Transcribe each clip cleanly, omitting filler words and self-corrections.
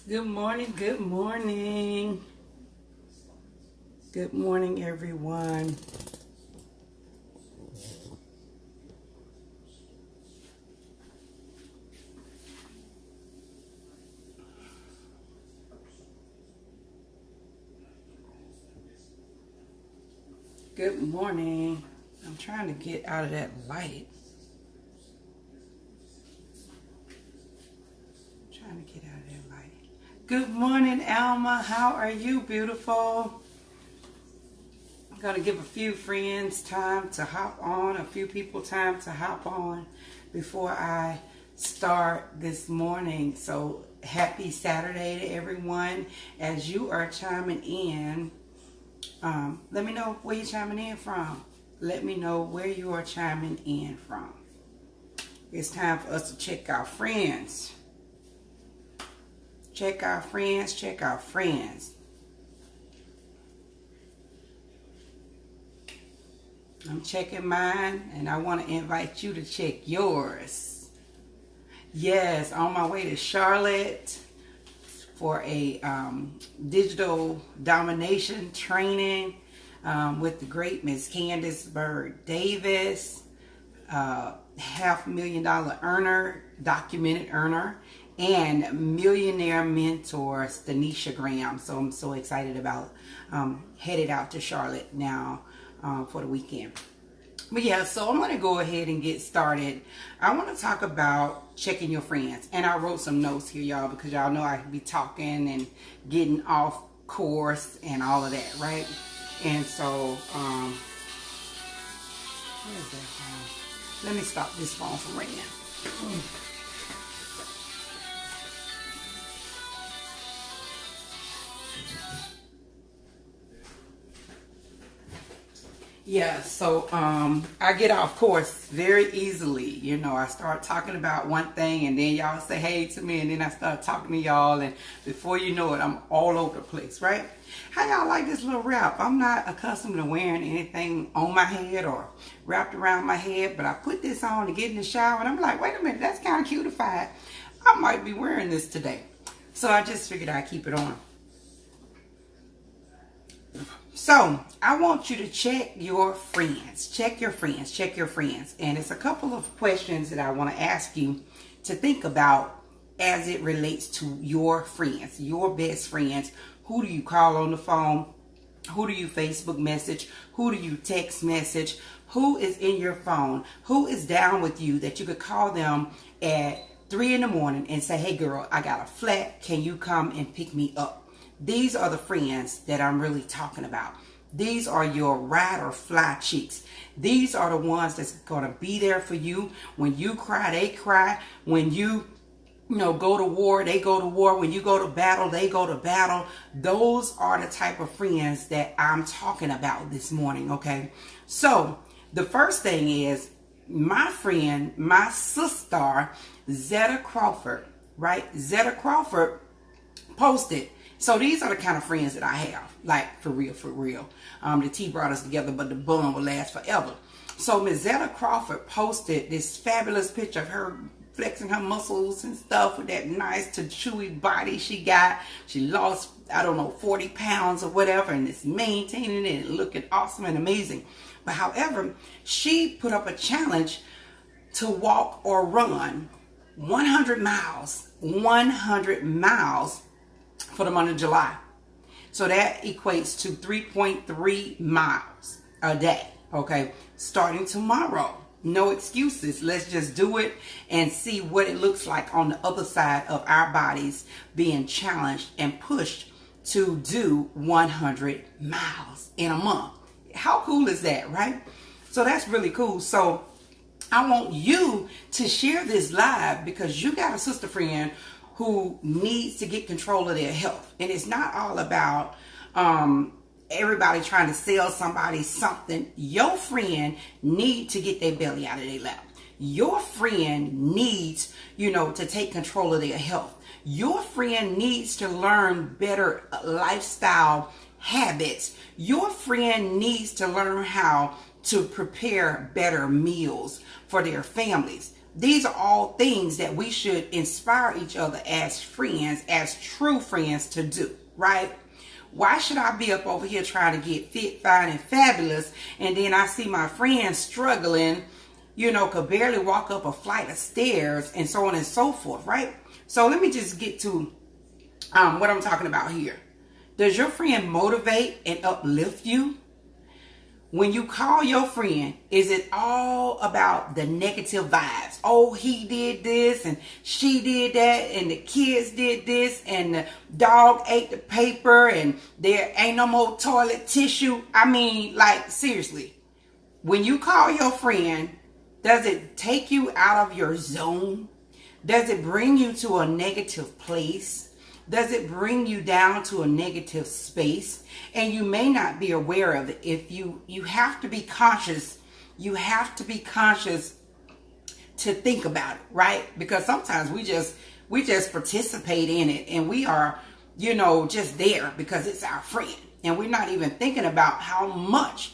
Good morning, good morning. Good morning, everyone. Good morning. I'm trying to get out of that light. Good morning, Alma. How are you, beautiful? I'm going to give a few friends time to hop on, a few people time to hop on before I start this morning. So happy Saturday to everyone. As you are chiming in, let me know where you're chiming in from. Let me know where you are chiming in from. It's time for us to check our friends. Check our friends, check our friends. I'm checking mine, and I want to invite you to check yours. Yes, on my way to Charlotte for a digital domination training with the great Miss Candace Bird Davis, $500,000 earner, documented earner, and millionaire mentor Stanisha Graham. So I'm so excited about headed out to Charlotte now for the weekend. But yeah, so I'm going to go ahead and get started. I want to talk about checking your friends. And I wrote some notes here, y'all, because y'all know I can be talking and getting off course and all of that, right? And so, where is that phone? Let me stop this phone from ringing. Yeah, so I get off course very easily. You know, I start talking about one thing and then y'all say hey to me and then I start talking to y'all and before you know it, I'm all over the place, right? How y'all like this little wrap? I'm not accustomed to wearing anything on my head or wrapped around my head, but I put this on to get in the shower and I'm like, wait a minute, that's kind of cutified. I might be wearing this today. So I just figured I'd keep it on. So I want you to check your friends. Check your friends. Check your friends. And it's a couple of questions that I want to ask you to think about as it relates to your friends, your best friends. Who do you call on the phone? Who do you Facebook message? Who do you text message? Who is in your phone? Who is down with you that you could call them at 3 in the morning and say, hey girl, I got a flat. Can you come and pick me up? These are the friends that I'm really talking about. These are your ride or fly chicks. These are the ones that's going to be there for you. When you cry, they cry. When you go to war, they go to war. When you go to battle, they go to battle. Those are the type of friends that I'm talking about this morning, okay? So the first thing is my friend, my sister, Zetta Crawford, right? Zetta Crawford posted. So these are the kind of friends that I have, like for real, for real. The tea brought us together, but the bun will last forever. So Ms. Zetta Crawford posted this fabulous picture of her flexing her muscles and stuff with that nice to chewy body she got. She lost, 40 pounds or whatever, and it's maintaining it and looking awesome and amazing. But however, she put up a challenge to walk or run 100 miles for the month of July. So that equates to 3.3 miles a day, okay? Starting tomorrow. No excuses. Let's just do it and see what it looks like on the other side of our bodies being challenged and pushed to do 100 miles in a month. How cool is that, right? So that's really cool. So I want you to share this live because you got a sister friend who needs to get control of their health. And it's not all about everybody trying to sell somebody something. Your friend needs to get their belly out of their lap. Your friend needs, to take control of their health. Your friend needs to learn better lifestyle habits. Your friend needs to learn how to prepare better meals for their families. these are all things that we should inspire each other as friends, as true friends to do, right? Why should I be up over here trying to get fit, fine, and fabulous, and then I see my friends struggling, could barely walk up a flight of stairs, and so on and so forth, right? So let me just get to what I'm talking about here. Does your friend motivate and uplift you? When you call your friend, is it all about the negative vibes? Oh, he did this and she did that and the kids did this and the dog ate the paper and there ain't no more toilet tissue. I mean, like, seriously, when you call your friend, does it take you out of your zone? Does it bring you to a negative place? Does it bring you down to a negative space? And you may not be aware of it. If you have to be conscious. You have to be conscious to think about it, right? Because sometimes we just participate in it and we are, just there because it's our friend. And we're not even thinking about how much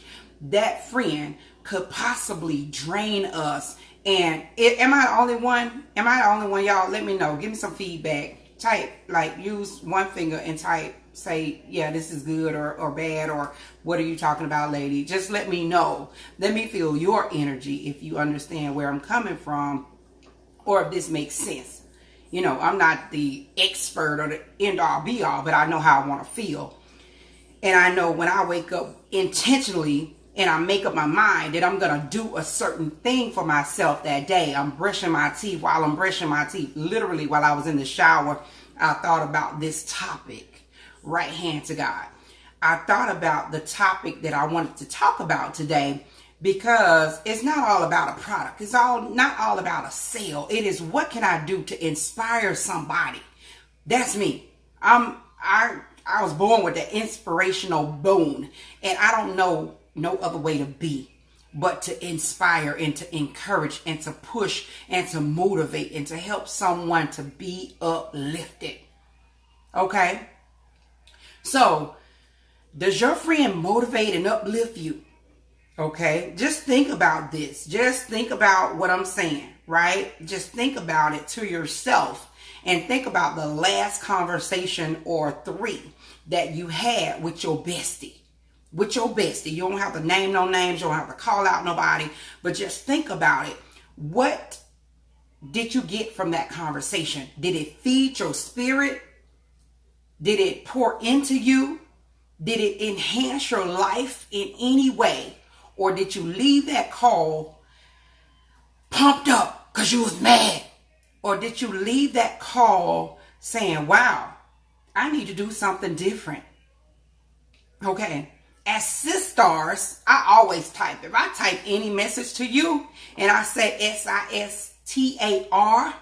that friend could possibly drain us. And am I the only one? Am I the only one? Y'all, let me know. Give me some feedback. Type, use one finger and type, say, yeah, this is good or bad, or what are you talking about, lady? Just let me know. Let me feel your energy if you understand where I'm coming from, or if this makes sense. I'm not the expert or the end all be all, but I know how I want to feel. And I know when I wake up intentionally and I make up my mind that I'm going to do a certain thing for myself that day. I'm brushing my teeth. While I'm brushing my teeth, literally while I was in the shower, I thought about this topic, right hand to God. I thought about the topic that I wanted to talk about today because it's not all about a product. It's not all about a sale. It is, what can I do to inspire somebody? That's me. I was born with the inspirational bone, and I don't know no other way to be but to inspire and to encourage and to push and to motivate and to help someone to be uplifted. Okay? So, does your friend motivate and uplift you? Okay? Just think about this. Just think about what I'm saying, right? Just think about it to yourself and think about the last conversation or 3 that you had with your bestie. With your bestie. You don't have to name no names. You don't have to call out nobody. But just think about it. What did you get from that conversation? Did it feed your spirit? Did it pour into you? Did it enhance your life in any way? Or did you leave that call pumped up because you was mad? Or did you leave that call saying, wow, I need to do something different? Okay. As sisters, I always type. If I type any message to you and I say SISTAR,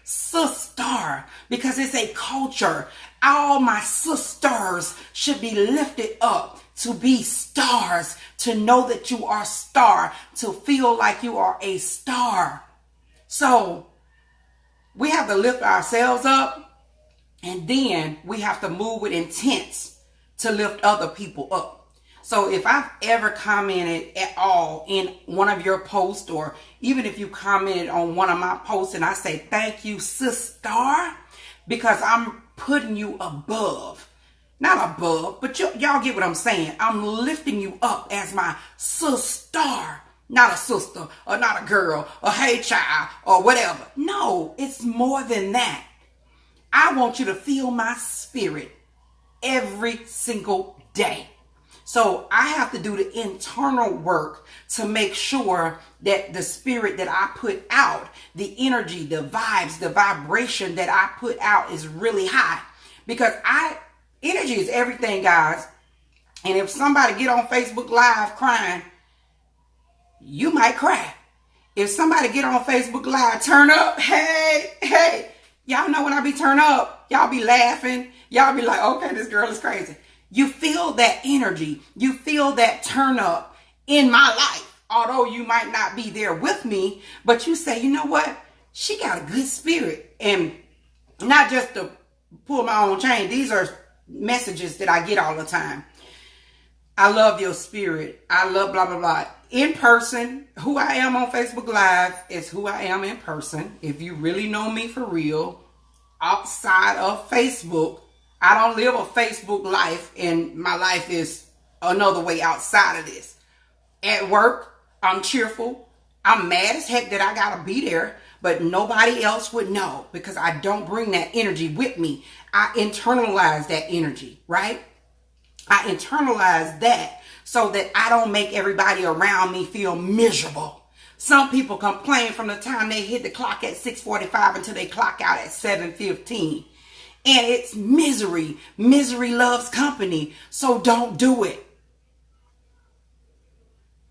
sister, because it's a culture. All my sisters should be lifted up to be stars, to know that you are a star, to feel like you are a star. So we have to lift ourselves up, and then we have to move with intent to lift other people up. So if I've ever commented at all in one of your posts, or even if you commented on one of my posts and I say, thank you, sister, because I'm putting you above. Not above, but y'all get what I'm saying. I'm lifting you up as my sister. Not a sister, or not a girl, or hey child, or whatever. No, it's more than that. I want you to feel my spirit every single day. So I have to do the internal work to make sure that the spirit that I put out, the energy, the vibes, the vibration that I put out is really high. Because energy is everything, guys. And if somebody get on Facebook Live crying, you might cry. If somebody get on Facebook Live, turn up, hey, y'all know when I be turn up, y'all be laughing. Y'all be like, okay, this girl is crazy. You feel that energy. You feel that turn up in my life. Although you might not be there with me, but you say, you know what? She got a good spirit. And not just to pull my own chain. These are messages that I get all the time. I love your spirit. I love blah, blah, blah. in person, who I am on Facebook Live is who I am in person. If you really know me for real, outside of Facebook, I don't live a Facebook life, and my life is another way outside of this. At work, I'm cheerful. I'm mad as heck that I gotta be there, but nobody else would know because I don't bring that energy with me. I internalize that energy, right? I internalize that so that I don't make everybody around me feel miserable. Some people complain from the time they hit the clock at 6:45 until they clock out at 7:15. And it's misery. Misery loves company. So don't do it.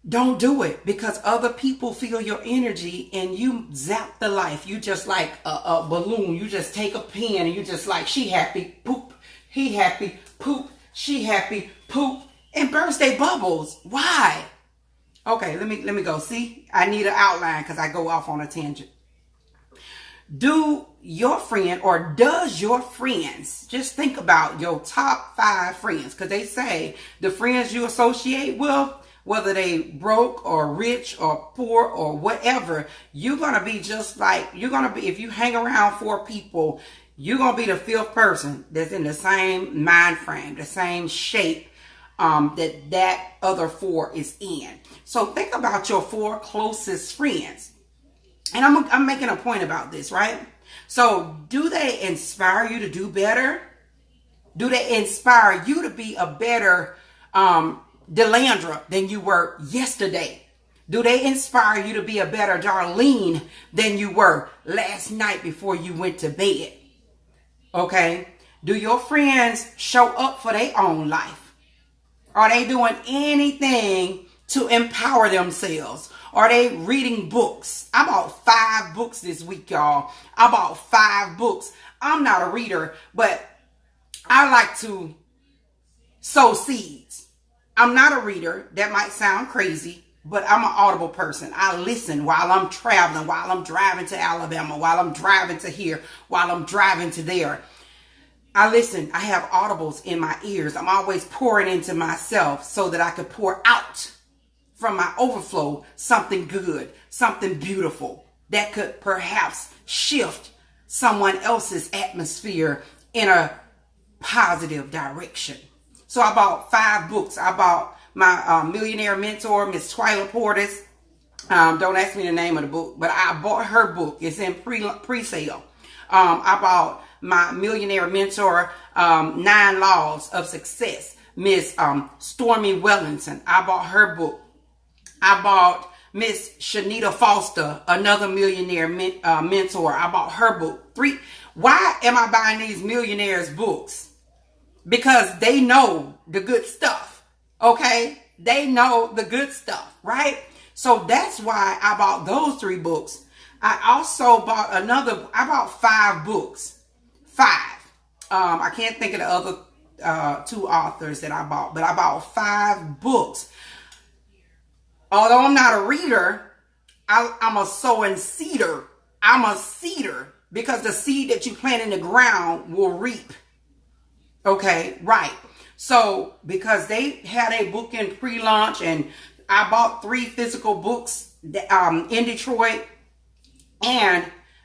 Don't do it, because other people feel your energy and you zap the life. You just like a balloon. You just take a pen and you just like, she happy, poop. He happy, poop. She happy, poop. And burst their bubbles. Why? Okay, let me go. See, I need an outline because I go off on a tangent. Do your friend, or does your friends, just think about your top 5 friends, because they say the friends you associate with, whether they broke or rich or poor or whatever, you're going to be just like, you're going to be, if you hang around 4 people, you're going to be the 5th person that's in the same mind frame, the same shape that other 4 is in. So think about your 4 closest friends. And I'm making a point about this, right? So do they inspire you to do better? Do they inspire you to be a better Delandra than you were yesterday? Do they inspire you to be a better Darlene than you were last night before you went to bed? Okay. Do your friends show up for their own life? Are they doing anything to empower themselves? Are they reading books? I bought 5 books this week, y'all. I bought 5 books. I'm not a reader, but I like to sow seeds. I'm not a reader. That might sound crazy, but I'm an audible person. I listen while I'm traveling, while I'm driving to Alabama, while I'm driving to here, while I'm driving to there. I listen. I have audibles in my ears. I'm always pouring into myself so that I could pour out from my overflow something good, something beautiful that could perhaps shift someone else's atmosphere in a positive direction. So I bought 5 books. I bought my Millionaire mentor, Miss Twyla Portis. Don't ask me the name of the book, but I bought her book. It's in pre-sale. I bought my Millionaire mentor, 9 Laws of Success, Miss Stormy Wellington. I bought her book. I bought Miss Shanita Foster, another millionaire mentor. I bought her book. 3. Why am I buying these millionaires' books? Because they know the good stuff, okay? They know the good stuff, right? So that's why I bought those 3 books. I also bought I bought 5 books. 5. I can't think of the other 2 authors that I bought, but I bought 5 books. Although I'm not a reader, I'm a sowing seeder. I'm a seeder because the seed that you plant in the ground will reap. Okay, right. So because they had a book in pre-launch, and I bought 3 physical books in Detroit, and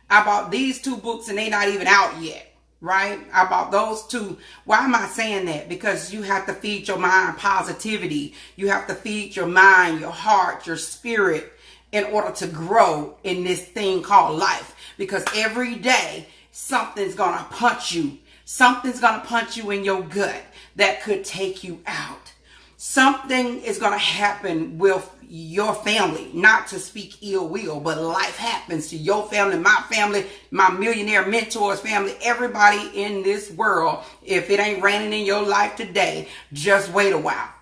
I bought these 2 books and they're not even out yet. Right? I bought those 2. Why am I saying that? Because you have to feed your mind positivity. You have to feed your mind, your heart, your spirit in order to grow in this thing called life. Because every day something's going to punch you. Something's going to punch you in your gut that could take you out. Something is going to happen with your family, not to speak ill will, but life happens to your family, my millionaire mentors family, everybody in this world. If it ain't raining in your life today, just wait a while.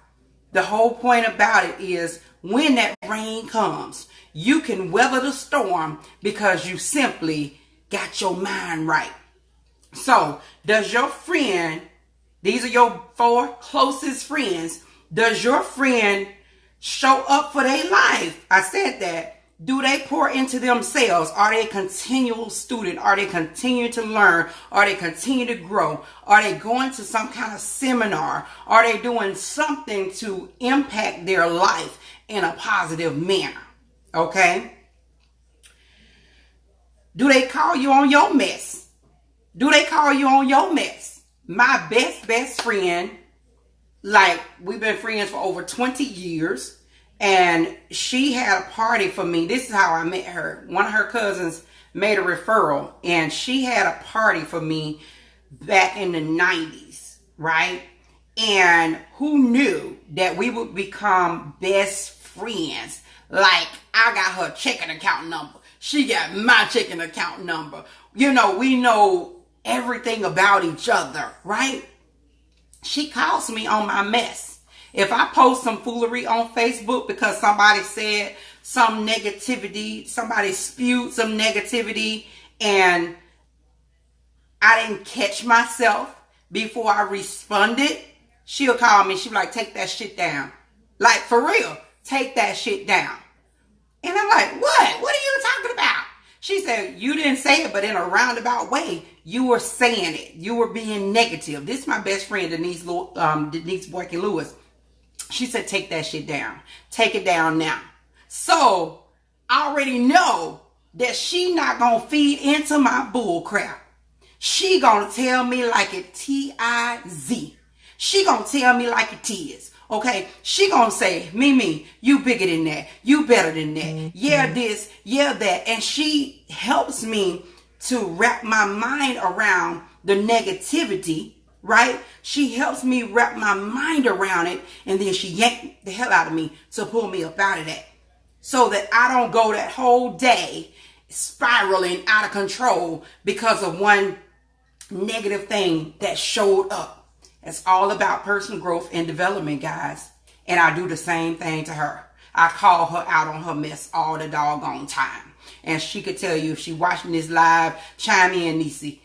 The whole point about it is when that rain comes, you can weather the storm because you simply got your mind right. So does your friend, these are your 4 closest friends, does your friend show up for their life? I said that. Do they pour into themselves? Are they a continual student? Are they continue to learn? Are they continue to grow? Are they going to some kind of seminar? Are they doing something to impact their life in a positive manner. Okay? Do they call you on your mess? Do they call you on your mess? My best friend, like, we've been friends for over 20 years, and she had a party for me. This is how I met her. One of her cousins made a referral, and she had a party for me back in the 90s, right? And who knew that we would become best friends? Like, I got her checking account number. She got my checking account number. You know, we know everything about each other, right? She calls me on my mess. If I post some foolery on Facebook because somebody said some negativity, somebody spewed some negativity, and I didn't catch myself before I responded, she'll call me. She'll be like, take that shit down. Like, for real, take that shit down. And I'm like, what? What are you talking about? She said, you didn't say it, but in a roundabout way, you were saying it. You were being negative. This is my best friend, Denise Boykin Lewis. She said, take that shit down. Take it down now. So I already know that she not going to feed into my bull crap. She going to tell me like it T-I-Z. She going to tell me like it is. Okay, she gonna say, Mimi, you bigger than that. You better than that. Yeah, this, yeah, that. And she helps me to wrap my mind around the negativity, right? She helps me wrap my mind around it. And then she yanked the hell out of me to pull me up out of that. So that I don't go that whole day spiraling out of control because of one negative thing that showed up. It's all about personal growth and development, guys. And I do the same thing to her. I call her out on her mess all the doggone time. And she could tell you if she watching this live, chime in, Nisi.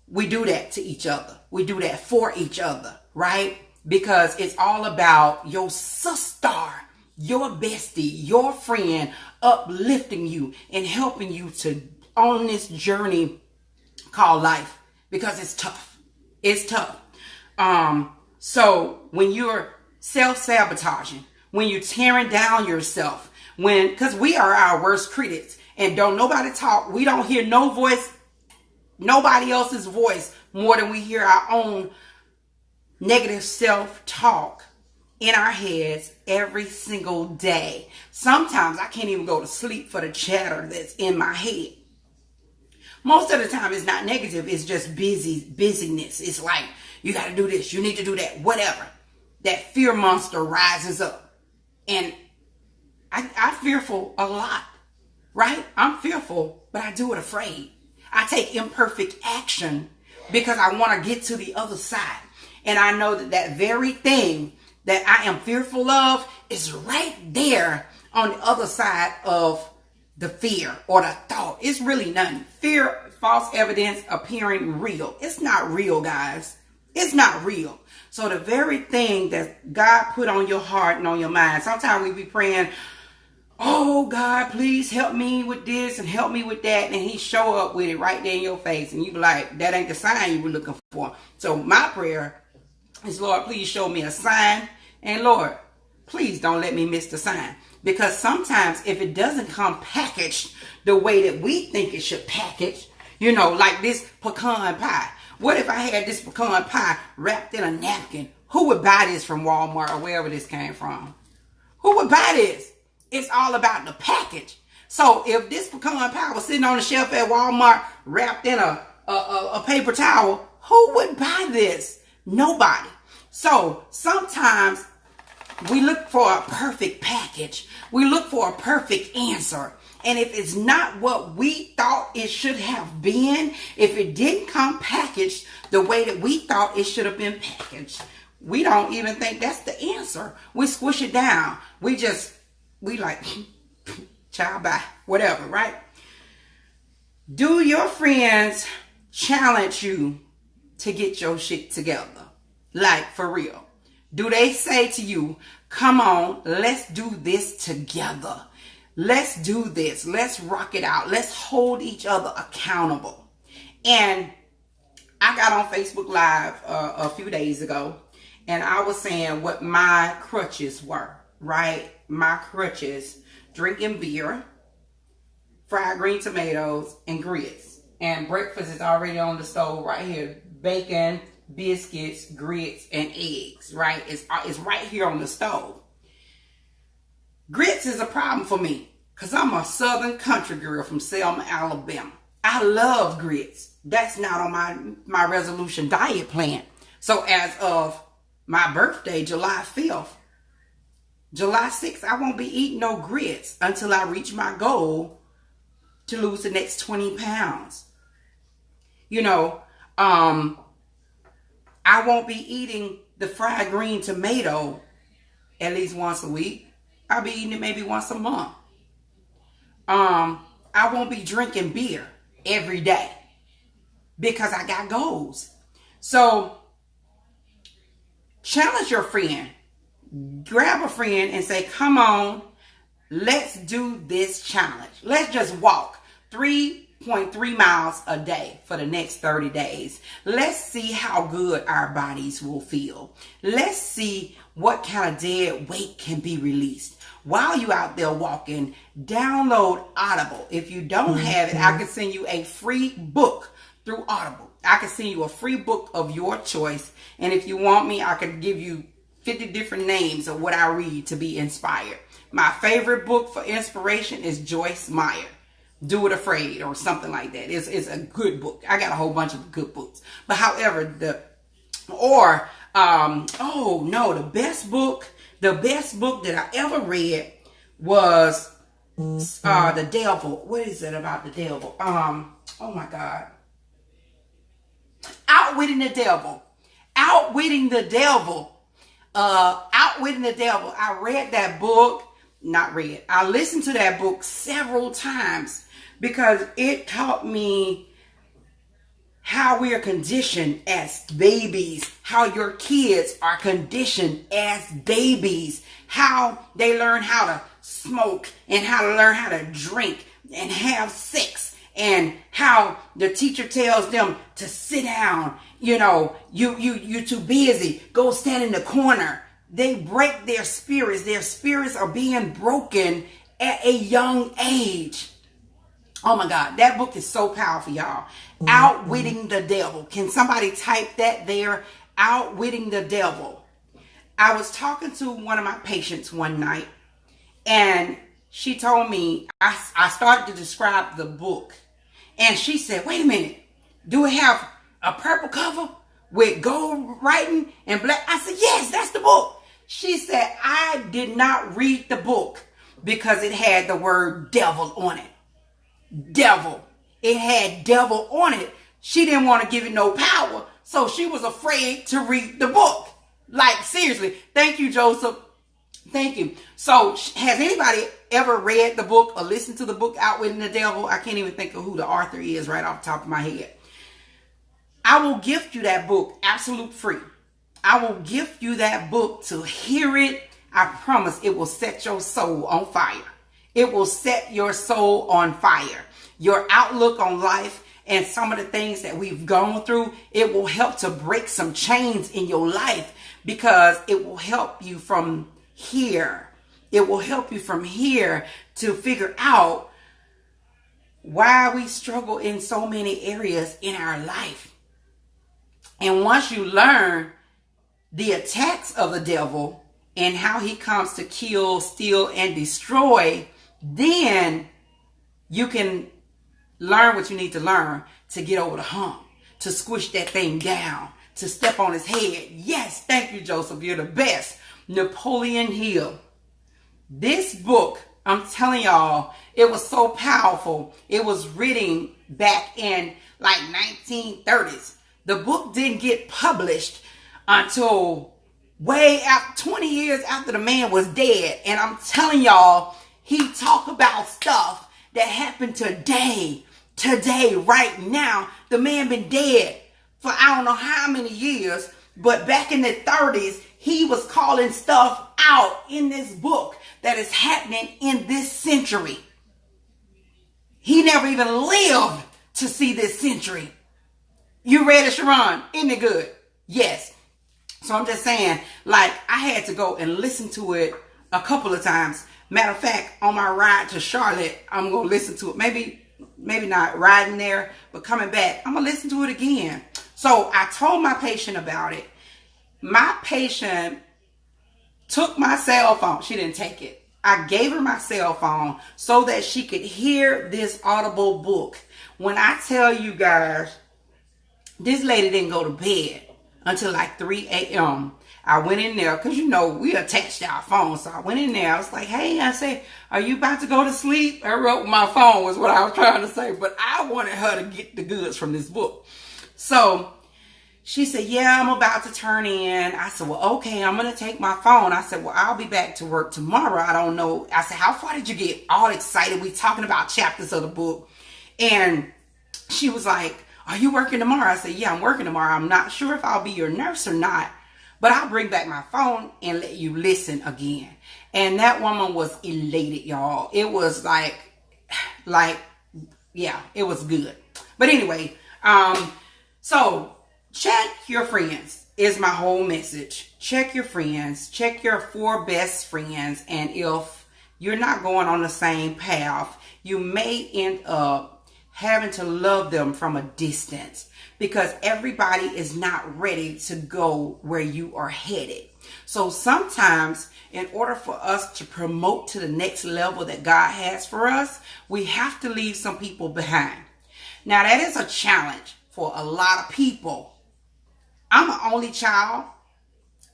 We do that to each other. We do that for each other, right? Because it's all about your sister, your bestie, your friend uplifting you and helping you to on this journey called life. Because it's tough. It's tough. So when you're self-sabotaging, when you're tearing down yourself, because we are our worst critics and don't nobody talk, we don't hear no voice, nobody else's voice more than we hear our own negative self-talk in our heads every single day. Sometimes I can't even go to sleep for the chatter that's in my head. Most of the time it's not negative, it's just busyness. It's like, you got to do this. You need to do that. Whatever. That fear monster rises up. And I'm fearful a lot. Right? I'm fearful, but I do it afraid. I take imperfect action because I want to get to the other side. And I know that that very thing that I am fearful of is right there on the other side of the fear or the thought. It's really nothing. Fear, false evidence appearing real. It's not real, guys. It's not real. So the very thing that God put on your heart and on your mind, sometimes we be praying, oh God, please help me with this and help me with that. And he show up with it right there in your face. And you be like, that ain't the sign you were looking for. So my prayer is, Lord, please show me a sign. And Lord, please don't let me miss the sign. Because sometimes if it doesn't come packaged the way that we think it should package, you know, like this pecan pie. What if I had this pecan pie wrapped in a napkin? Who would buy this from Walmart or wherever this came from? Who would buy this? It's all about the package. So if this pecan pie was sitting on the shelf at Walmart wrapped in a paper towel, who would buy this? Nobody. So sometimes we look for a perfect package. We look for a perfect answer. And if it's not what we thought it should have been, if it didn't come packaged the way that we thought it should have been packaged, we don't even think that's the answer. We squish it down. We like, child, bye, whatever, right? Do your friends challenge you to get your shit together? Like, for real. Do they say to you, come on, let's do this together. Let's do this. Let's rock it out. Let's hold each other accountable. And I got on Facebook Live a few days ago, and I was saying what my crutches were, right, my crutches, drinking beer, fried green tomatoes, and grits. And breakfast is already on the stove right here. Bacon, biscuits, grits, and eggs, right? It's right here on the stove. Grits is a problem for me because I'm a southern country girl from Selma, Alabama. I love grits. That's not on my resolution diet plan. So as of my birthday, July 5th, July 6th, I won't be eating no grits until I reach my goal to lose the next 20 pounds. You know, I won't be eating the fried green tomato at least once a week. I'll be eating it maybe once a month. I won't be drinking beer every day because I got goals. So challenge your friend. Grab a friend and say, come on, let's do this challenge. Let's just walk 3.3 miles a day for the next 30 days. Let's see how good our bodies will feel. Let's see what kind of dead weight can be released. While you out there walking, download Audible. If you don't have it, I can send you a free book through Audible. I can send you a free book of your choice. And if you want me, I can give you 50 different names of what I read to be inspired. My favorite book for inspiration is Joyce Meyer, Do It Afraid or something like that. It's a good book. I got a whole bunch of good books. But however, the best book that I ever read was The Devil. What is it about the devil? Oh my God. Outwitting the Devil. Outwitting the Devil. Outwitting the Devil. I read that book. I listened to that book several times because it taught me how we are conditioned as babies, how your kids are conditioned as babies, how they learn how to smoke and how to learn how to drink and have sex, and how the teacher tells them to sit down. You know, you're too busy. Go stand in the corner. They break their spirits. Their spirits are being broken at a young age. Oh my God, that book is so powerful, y'all. Outwitting the Devil. Can somebody type that there? Outwitting the Devil. I was talking to one of my patients one night, and she told me, I started to describe the book, and she said, wait a minute, do it have a purple cover with gold writing and black? I said, yes, that's the book. She said, I did not read the book because it had the word devil on it. Devil. It had devil on it. She didn't want to give it no power, so she was afraid to read the book. Like, seriously. Thank you, Joseph. Thank you. So, has anybody ever read the book or listened to the book Outwitting the Devil? I can't even think of who the author is right off the top of my head. I will gift you that book absolute free. I will gift you that book to hear it. I promise it will set your soul on fire. It will set your soul on fire. Your outlook on life and some of the things that we've gone through, it will help to break some chains in your life because it will help you from here. It will help you from here to figure out why we struggle in so many areas in our life. And once you learn the attacks of the devil and how he comes to kill, steal, and destroy, then you can learn what you need to learn to get over the hump, to squish that thing down, to step on his head. Yes, thank you, Joseph. You're the best. Napoleon Hill. This book, I'm telling y'all, it was so powerful. It was written back in like 1930s. The book didn't get published until way out 20 years after the man was dead. And I'm telling y'all, he talked about stuff that happened today, right now. The man been dead for I don't know how many years, but back in the 30s, he was calling stuff out in this book that is happening in this century. He never even lived to see this century. You read it, Sharon? Isn't it good? Yes. So I'm just saying, like, I had to go and listen to it a couple of times. Matter of fact, on my ride to Charlotte, I'm going to listen to it. Maybe not riding there, but coming back, I'm going to listen to it again. So I told my patient about it. My patient took my cell phone. She didn't take it. I gave her my cell phone so that she could hear this Audible book. When I tell you guys, this lady didn't go to bed until like 3 a.m. I went in there because, you know, we attached to our phone. So I went in there. I was like, hey, I said, are you about to go to sleep? I wrote my phone was what I was trying to say. But I wanted her to get the goods from this book. So she said, yeah, I'm about to turn in. I said, well, okay, I'm going to take my phone. I said, well, I'll be back to work tomorrow. I don't know. I said, how far did you get? All excited. We talking about chapters of the book. And she was like, are you working tomorrow? I said, yeah, I'm working tomorrow. I'm not sure if I'll be your nurse or not, but I'll bring back my phone and let you listen again. And that woman was elated, y'all. It was like, yeah, it was good. But anyway, so check your friends is my whole message. Check your friends. Check your 4 best friends. And if you're not going on the same path, you may end up having to love them from a distance because everybody is not ready to go where you are headed. So sometimes in order for us to promote to the next level that God has for us, we have to leave some people behind. Now that is a challenge for a lot of people. I'm an only child,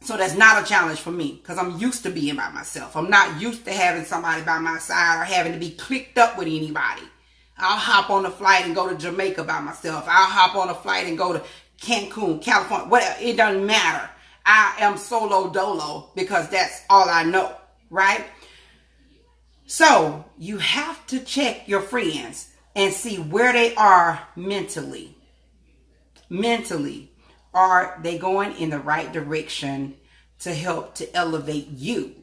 so that's not a challenge for me because I'm used to being by myself. I'm not used to having somebody by my side or having to be clicked up with anybody. I'll hop on a flight and go to Jamaica by myself. I'll hop on a flight and go to Cancun, California, whatever. It doesn't matter. I am solo dolo because that's all I know, right? So you have to check your friends and see where they are mentally. Mentally, are they going in the right direction to help to elevate you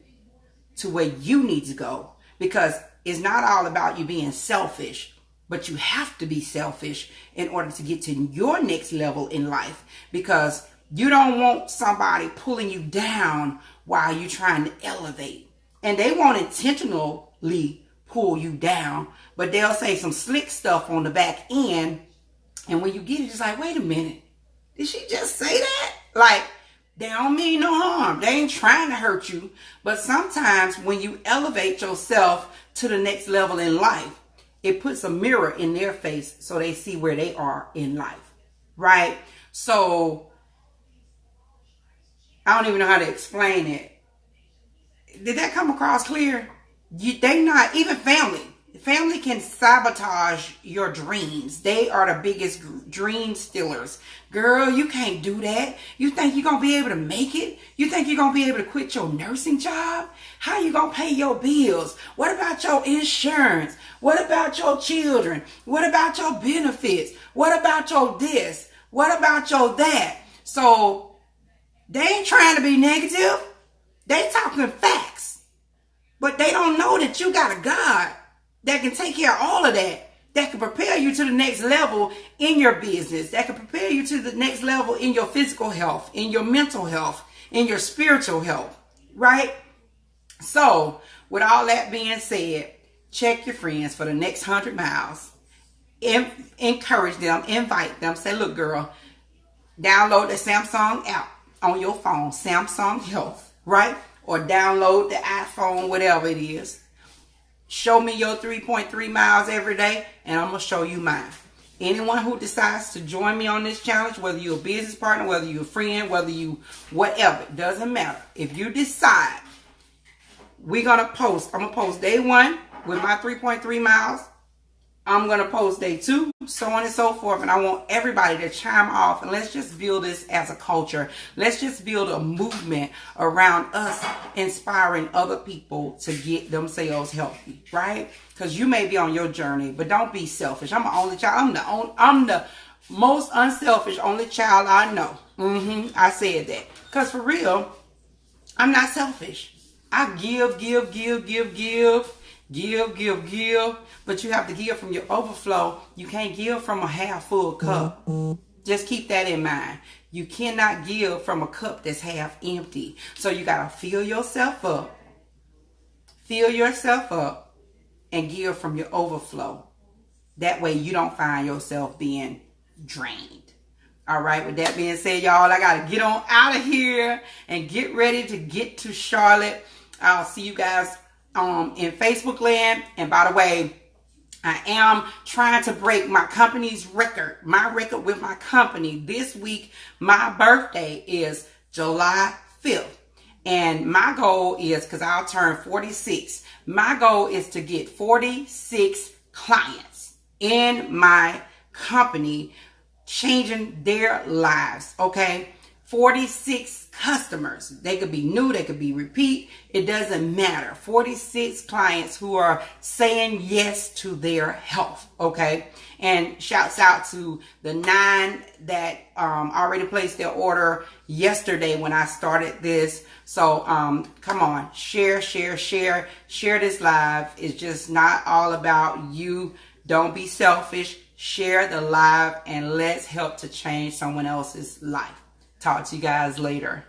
to where you need to go? Because it's not all about you being selfish. But you have to be selfish in order to get to your next level in life because you don't want somebody pulling you down while you're trying to elevate. And they won't intentionally pull you down, but they'll say some slick stuff on the back end. And when you get it, it's like, wait a minute. Did she just say that? Like, they don't mean no harm. They ain't trying to hurt you. But sometimes when you elevate yourself to the next level in life, it puts a mirror in their face so they see where they are in life, right? So I don't even know how to explain it. Did that come across clear? They not, even family. Family can sabotage your dreams. They are the biggest dream stealers. Girl, you can't do that. You think you're going to be able to make it? You think you're going to be able to quit your nursing job? How you going to pay your bills? What about your insurance? What about your children? What about your benefits? What about your this? What about your that? So they ain't trying to be negative. They talking facts. But they don't know that you got a God that can take care of all of that, that can prepare you to the next level in your business, that can prepare you to the next level in your physical health, in your mental health, in your spiritual health, right? So, with all that being said, check your friends for the next 100 miles. Encourage them, invite them, say, look, girl, download the Samsung app on your phone, Samsung Health, right? Or download the iPhone, whatever it is. Show me your 3.3 miles every day, and I'm going to show you mine. Anyone who decides to join me on this challenge, whether you're a business partner, whether you're a friend, whether you whatever, it doesn't matter. If you decide, we're going to post. I'm going to post day 1 with my 3.3 miles. I'm going to post day 2, so on and so forth. And I want everybody to chime off. And let's just build this as a culture. Let's just build a movement around us inspiring other people to get themselves healthy, right? Because you may be on your journey, but don't be selfish. I'm the only child. I'm the most unselfish only child I know. I said that. Because for real, I'm not selfish. I give. But you have to give from your overflow. You can't give from a half full cup. Just keep that in mind. You cannot give from a cup that's half empty. So you got to fill yourself up Fill yourself up and give from your overflow. That way you don't find yourself being drained. All right, with that being said, y'all, I got to get on out of here and get ready to get to Charlotte. I'll see you guys in Facebook land. And by the way, I am trying to break my company's record, my record with my company. This week, my birthday is July 5th. And my goal is, because I'll turn 46, my goal is to get 46 clients in my company, changing their lives, okay? 46 customers. They could be new, they could be repeat. It doesn't matter. 46 clients who are saying yes to their health, okay? And shouts out to the 9 that already placed their order yesterday when I started this. So come on, share this live. It's just not all about you. Don't be selfish. Share the live and let's help to change someone else's life. Talk to you guys later.